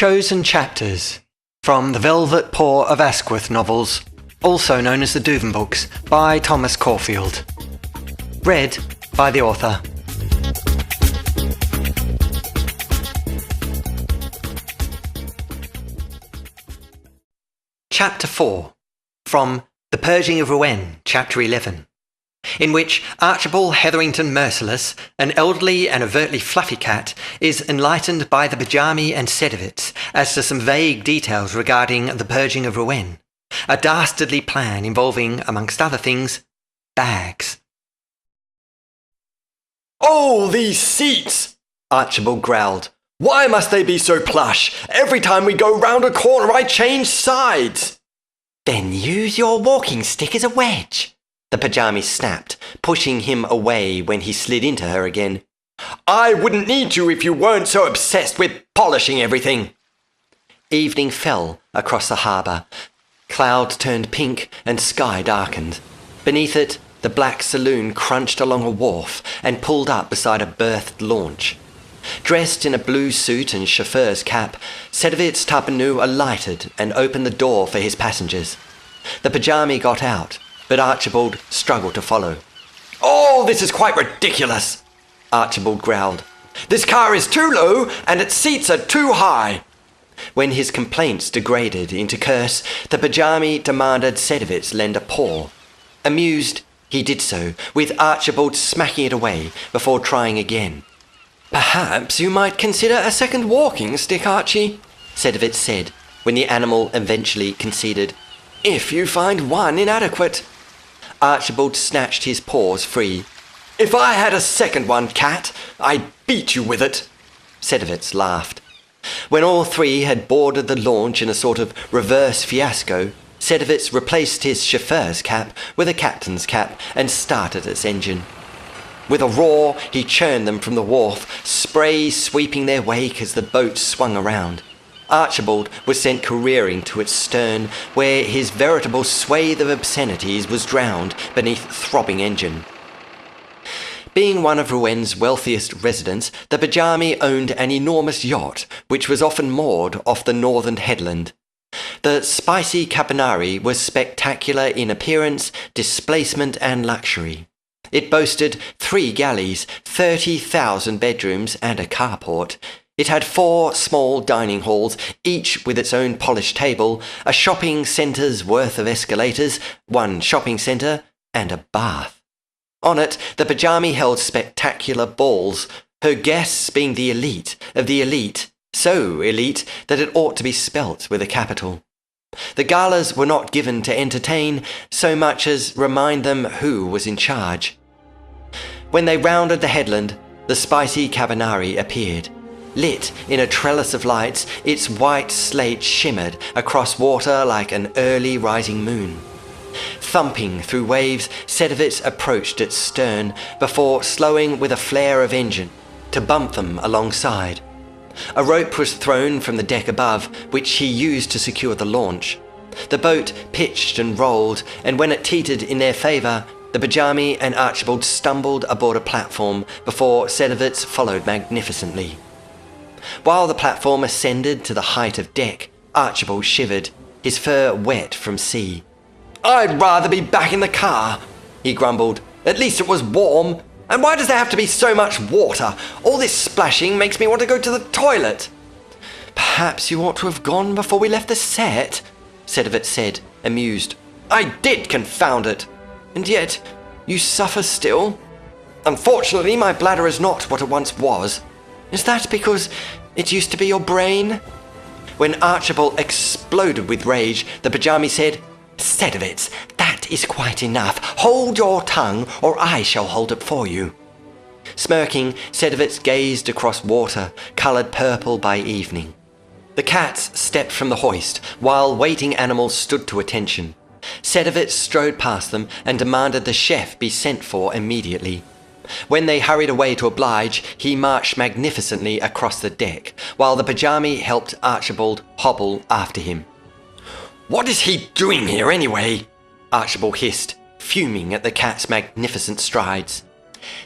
Chosen Chapters from the Velvet Paw of Asquith novels, also known as the Dooven Books, by Thomas Corfield. Read by the author. Chapter 4 from The Purging of Ruen, Chapter 11, in which Archibald Hetherington Mercilus, an elderly and overtly fluffy cat, is enlightened by the Pyjami and Sedervitz as to some vague details regarding the Purging of Ruen, a dastardly plan involving, amongst other things, bags. "Oh, these seats!" Archibald growled. "Why must they be so plush? Every time we go round a corner I change sides." "Then use your walking stick as a wedge," the Pyjami snapped, pushing him away when he slid into her again. "I wouldn't need to if you weren't so obsessed with polishing everything." Evening fell across the harbour. Clouds turned pink and sky darkened. Beneath it, the black saloon crunched along a wharf and pulled up beside a berthed launch. Dressed in a blue suit and chauffeur's cap, Sedervitz Tapanu alighted and opened the door for his passengers. The Pyjami got out, but Archibald struggled to follow. "Oh, this is quite ridiculous," Archibald growled. "This car is too low and its seats are too high." When his complaints degraded into curse, the Pyjami demanded Sedervitz lend a paw. Amused, he did so, with Archibald smacking it away before trying again. "Perhaps you might consider a second walking stick, Archie," Sedervitz said, when the animal eventually conceded. "If you find one inadequate." Archibald snatched his paws free. "If I had a second one, cat, I'd beat you with it." Sedervitz laughed. When all three had boarded the launch in a sort of reverse fiasco, Sedervitz replaced his chauffeur's cap with a captain's cap and started its engine. With a roar, he churned them from the wharf, spray sweeping their wake as the boat swung around. Archibald was sent careering to its stern, where his veritable swathe of obscenities was drowned beneath throbbing engine. Being one of Ruen's wealthiest residents, the Pyjami owned an enormous yacht, which was often moored off the northern headland. The spicy caponari was spectacular in appearance, displacement and luxury. It boasted 3 galleys, 30,000 bedrooms and a carport. It had 4 small dining halls, each with its own polished table, a shopping centre's worth of escalators, 1 shopping centre, and a bath. On it, the Pyjami held spectacular balls, her guests being the elite of the elite, so elite that it ought to be spelt with a capital. The galas were not given to entertain so much as remind them who was in charge. When they rounded the headland, the spicy caponari appeared. Lit in a trellis of lights, its white slate shimmered across water like an early rising moon. Thumping through waves, Sedervitz approached its stern before slowing with a flare of engine to bump them alongside. A rope was thrown from the deck above, which he used to secure the launch. The boat pitched and rolled, and when it teetered in their favour, the Pyjami and Archibald stumbled aboard a platform before Sedervitz followed magnificently. While the platform ascended to the height of deck, Archibald shivered, his fur wet from sea. "I'd rather be back in the car," he grumbled. "At least it was warm. And why does there have to be so much water? All this splashing makes me want to go to the toilet." "Perhaps you ought to have gone before we left the set," Sedervitz said, amused. "I did, confound it." "And yet, you suffer still?" "Unfortunately, my bladder is not what it once was." "Is that because it used to be your brain?" When Archibald exploded with rage, the Pyjami said, "Sedervitz, that is quite enough. Hold your tongue, or I shall hold it for you." Smirking, Sedervitz gazed across water, coloured purple by evening. The cats stepped from the hoist, while waiting animals stood to attention. Sedervitz strode past them and demanded the chef be sent for immediately. When they hurried away to oblige, he marched magnificently across the deck, while the Pyjami helped Archibald hobble after him. "What is he doing here anyway?" Archibald hissed, fuming at the cat's magnificent strides.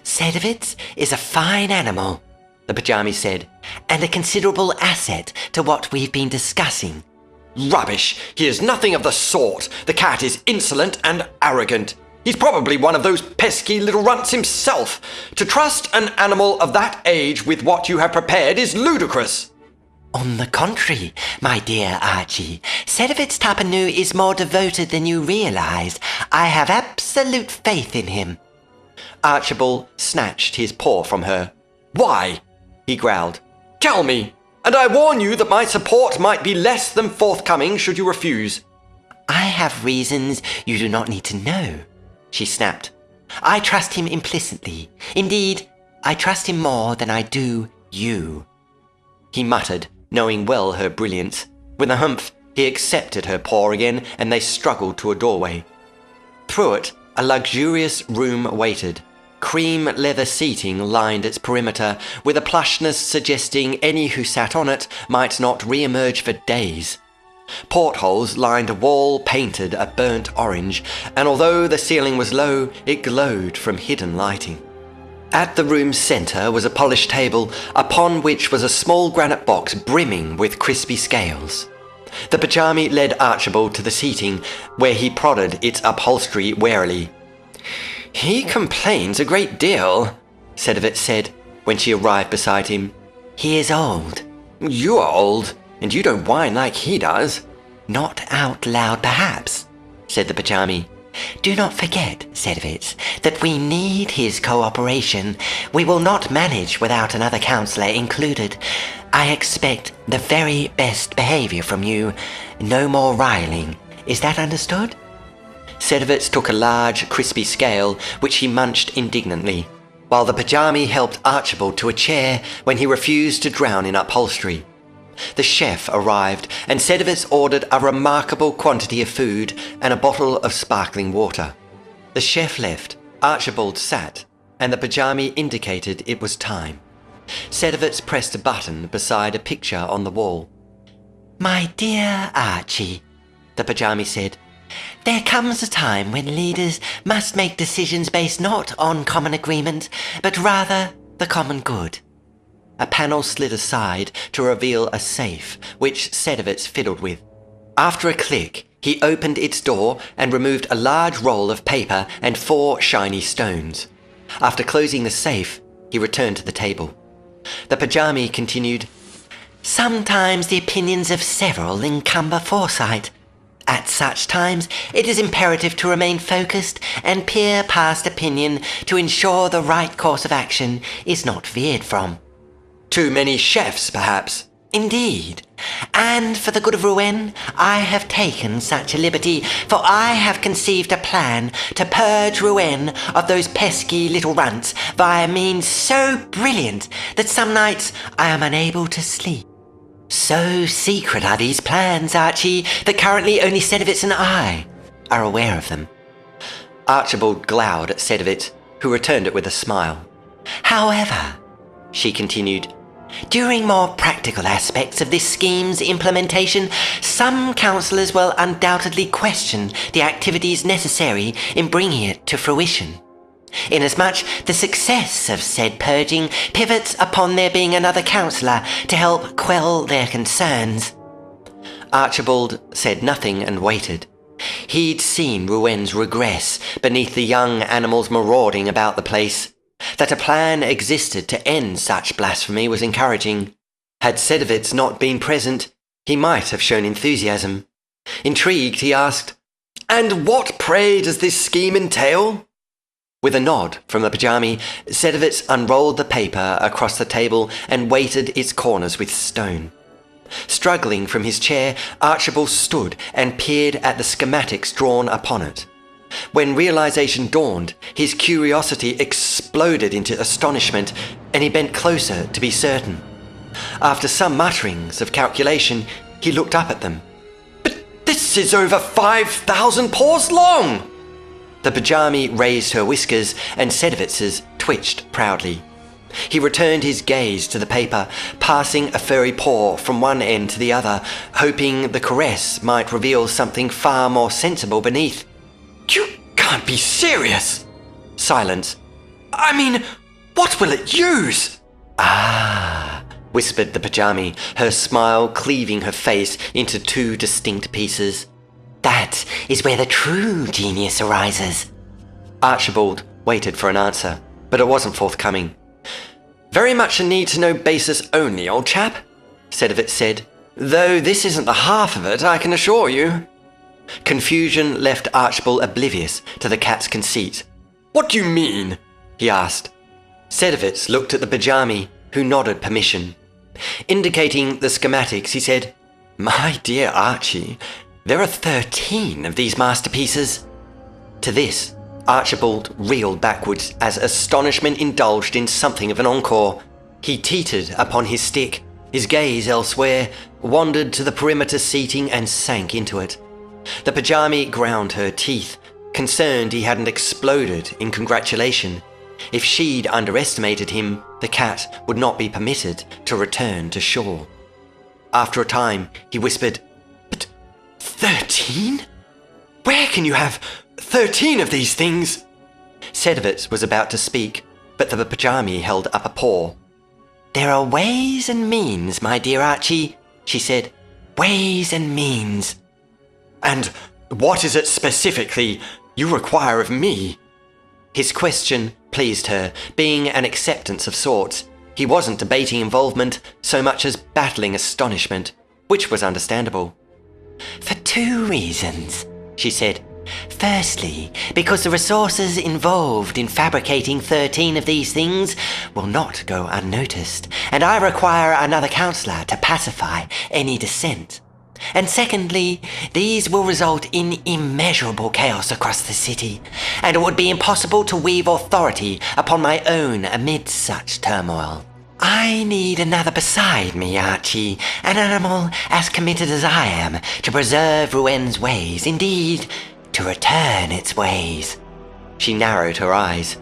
"Sedervitz is a fine animal," the Pyjami said, "and a considerable asset to what we've been discussing." Rubbish! He is nothing of the sort. The cat is insolent and arrogant. He's probably one of those pesky little runts himself. To trust an animal of that age with what you have prepared is ludicrous. On the contrary, my dear Archie, Sedervitz Tapanu is more devoted than you realized. I have absolute faith in him. Archibald snatched his paw from her. Why? He growled. Tell me, and I warn you that my support might be less than forthcoming should you refuse. I have reasons you do not need to know, she snapped. I trust him implicitly. Indeed, I trust him more than I do you. He muttered, knowing well her brilliance. With a humph, he accepted her paw again, and they struggled to a doorway. Through it, a luxurious room waited. Cream leather seating lined its perimeter, with a plushness suggesting any who sat on it might not re-emerge for days. Portholes lined a wall painted a burnt orange, and although the ceiling was low, it glowed from hidden lighting. At the room's centre was a polished table, upon which was a small granite box brimming with crispy scales. The Pyjami led Archibald to the seating, where he prodded its upholstery warily. "He complains a great deal," Sedervitz said, when she arrived beside him. "He is old." "You are old, and you don't whine like he does." "Not out loud, perhaps," said the Pyjami. "Do not forget, Sedervitz, that we need his cooperation. We will not manage without another counsellor included. I expect the very best behaviour from you. No more riling. Is that understood?" Sedervitz took a large, crispy scale, which he munched indignantly, while the Pyjami helped Archibald to a chair when he refused to drown in upholstery. The chef arrived, and Sedervitz ordered a remarkable quantity of food and a bottle of sparkling water. The chef left, Archibald sat, and the Pyjami indicated it was time. Sedervitz pressed a button beside a picture on the wall. "My dear Archie," the Pyjami said, "there comes a time when leaders must make decisions based not on common agreement, but rather the common good." A panel slid aside to reveal a safe, which Sedervitz fiddled with. After a click, he opened its door and removed a large roll of paper and 4 shiny stones. After closing the safe, he returned to the table. The Pyjami continued, "Sometimes the opinions of several encumber foresight. At such times, it is imperative to remain focused and peer past opinion to ensure the right course of action is not veered from." "Too many chefs, perhaps." "Indeed. And for the good of Ruen, I have taken such a liberty, for I have conceived a plan to purge Ruen of those pesky little runts via means so brilliant that some nights I am unable to sleep. So secret are these plans, Archie, that currently only Sedervitz and I are aware of them." Archibald glowered at Sedervitz, who returned it with a smile. "However," she continued, "during more practical aspects of this scheme's implementation, some councillors will undoubtedly question the activities necessary in bringing it to fruition. Inasmuch the success of said purging pivots upon there being another counsellor to help quell their concerns." Archibald said nothing and waited. He'd seen Ruen's regress beneath the young animals marauding about the place. That a plan existed to end such blasphemy was encouraging. Had Sedervitz not been present, he might have shown enthusiasm. Intrigued, he asked, "And what, pray, does this scheme entail?" With a nod from the Pyjami, Sedervitz unrolled the paper across the table and weighted its corners with stone. Struggling from his chair, Archibald stood and peered at the schematics drawn upon it. When realization dawned, his curiosity exploded into astonishment, and he bent closer to be certain. After some mutterings of calculation, he looked up at them. "But this is over 5,000 paws long!" The Pyjami raised her whiskers, and Sedervitz's twitched proudly. He returned his gaze to the paper, passing a furry paw from one end to the other, hoping the caress might reveal something far more sensible beneath. "You can't be serious!" Silence. "I mean, what will it use?" Ah, whispered the Pyjami, her smile cleaving her face into two distinct pieces. That is where the true genius arises. Archibald waited for an answer, but it wasn't forthcoming. Very much a need-to-know basis only, old chap, Sedervitz said, though this isn't the half of it, I can assure you. Confusion left Archibald oblivious to the cat's conceit. What do you mean? He asked. Sedervitz looked at the Pyjami, who nodded permission. Indicating the schematics, he said, My dear Archie, there are 13 of these masterpieces. To this, Archibald reeled backwards as astonishment indulged in something of an encore. He teetered upon his stick, his gaze elsewhere, wandered to the perimeter seating and sank into it. The Pyjami ground her teeth, concerned he hadn't exploded in congratulation. If she'd underestimated him, the cat would not be permitted to return to shore. After a time, he whispered, But 13? Where can you have 13 of these things? Sedervitz was about to speak, but the Pyjami held up a paw. There are ways and means, my dear Archie, she said. Ways and means. And what is it specifically you require of me? His question pleased her, being an acceptance of sorts. He wasn't debating involvement so much as battling astonishment, which was understandable. For 2 reasons, she said. Firstly, because the resources involved in fabricating 13 of these things will not go unnoticed, and I require another counsellor to pacify any dissent. And secondly, these will result in immeasurable chaos across the city, and it would be impossible to weave authority upon my own amid such turmoil. I need another beside me, Archie, an animal as committed as I am to preserve Ruen's ways, indeed, to return its ways. She narrowed her eyes.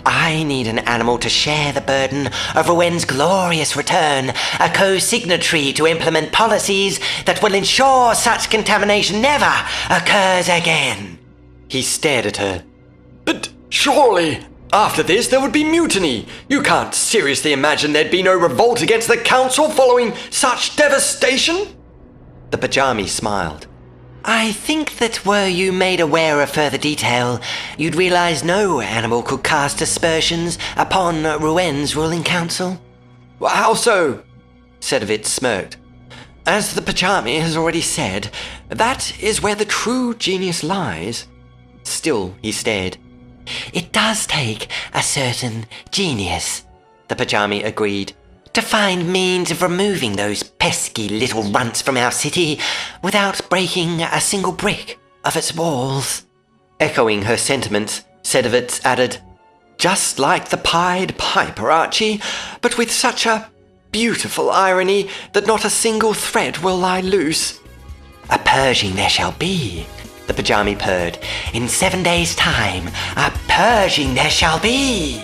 I need an animal to share the burden of Ruen's glorious return, a co-signatory to implement policies that will ensure such contamination never occurs again. He stared at her. But surely, after this there would be mutiny. You can't seriously imagine there'd be no revolt against the council following such devastation? The Pyjami smiled. I think that were you made aware of further detail, you'd realise no animal could cast aspersions upon Ruen's ruling council. How so? Sedervitz smirked. As the Pyjami has already said, that is where the true genius lies. Still, he stared. It does take a certain genius, the Pyjami agreed, to find means of removing those pesky little runts from our city without breaking a single brick of its walls. Echoing her sentiments, Sedervitz added, Just like the Pied Piper, Archie, but with such a beautiful irony that not a single thread will lie loose. A purging there shall be, the Pyjami purred. In 7 days' time, a purging there shall be.